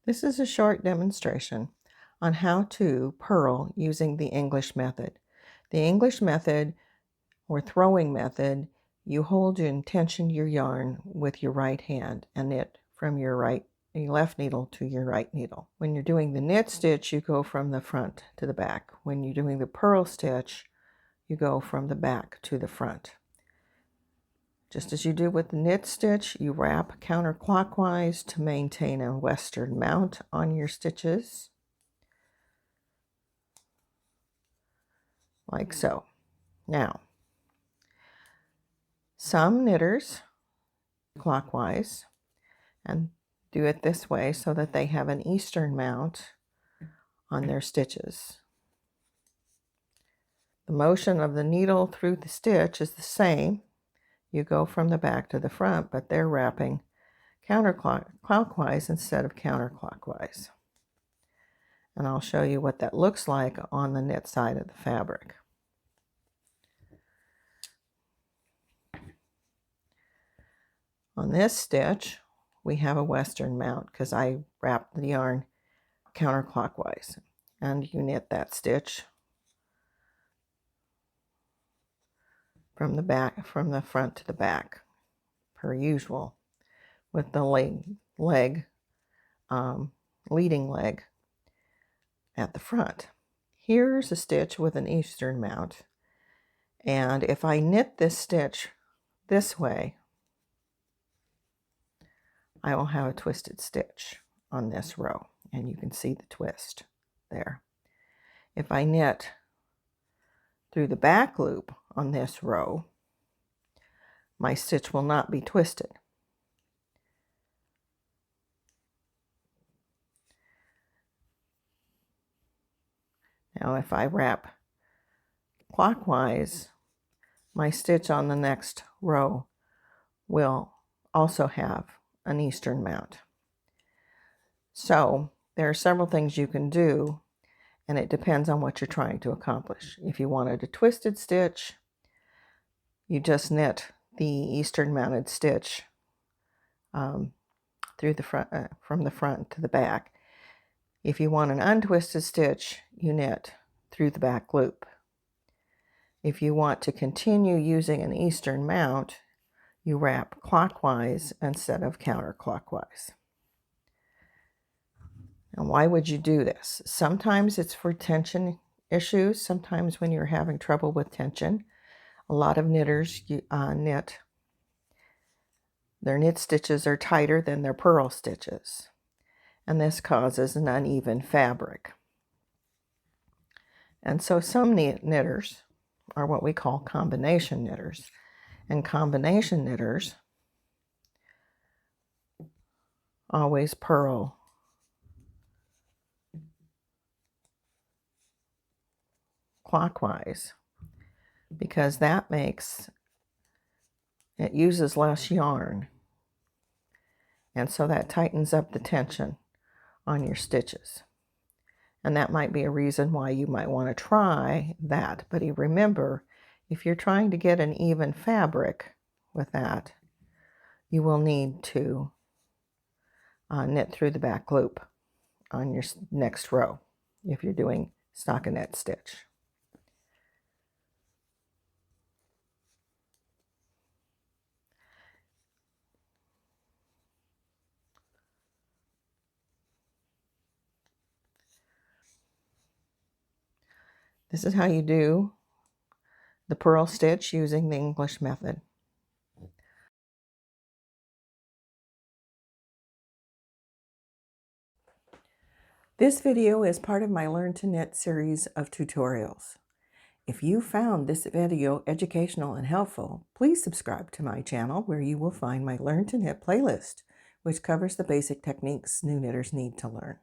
This is a short demonstration on how to purl using the English method. The English method, or throwing method, you hold and tension your yarn with your right hand and knit from your left needle to your right needle. When you're doing the knit stitch, you go from the front to the back. When you're doing the purl stitch, you go from the back to the front. Just as you do with the knit stitch, you wrap counterclockwise to maintain a western mount on your stitches, like so. Now, some knitters clockwise and do it this way so that they have an eastern mount on their stitches. The motion of the needle through the stitch is the same. You go from the back to the front, but they're wrapping counterclockwise instead of counterclockwise. And I'll show you what that looks like on the knit side of the fabric. On this stitch, we have a western mount because I wrapped the yarn counterclockwise, and you knit that stitch from the front to the back, per usual, with the leading leg at the front. Here's a stitch with an eastern mount, and if I knit this stitch this way, I will have a twisted stitch on this row, and you can see the twist there. If I knit through the back loop on this row, my stitch will not be twisted. Now if I wrap clockwise, my stitch on the next row will also have an eastern mount. So there are several things you can do, and it depends on what you're trying to accomplish. If you wanted a twisted stitch, you just knit the eastern mounted stitch through the front, from the front to the back. If you want an untwisted stitch, you knit through the back loop. If you want to continue using an eastern mount, you wrap clockwise instead of counterclockwise. And why would you do this? Sometimes it's for tension issues. Sometimes when you're having trouble with tension, a lot of knitters knit. Their knit stitches are tighter than their purl stitches, and this causes an uneven fabric. And so some knitters are what we call combination knitters. And combination knitters always purl clockwise because that uses less yarn, and so that tightens up the tension on your stitches. And that might be a reason why you might want to try that. But remember, if you're trying to get an even fabric with that, you will need to knit through the back loop on your next row if you're doing stockinette stitch. This is how you do the purl stitch using the English method. This video is part of my Learn to Knit series of tutorials. If you found this video educational and helpful, please subscribe to my channel where you will find my Learn to Knit playlist, which covers the basic techniques new knitters need to learn.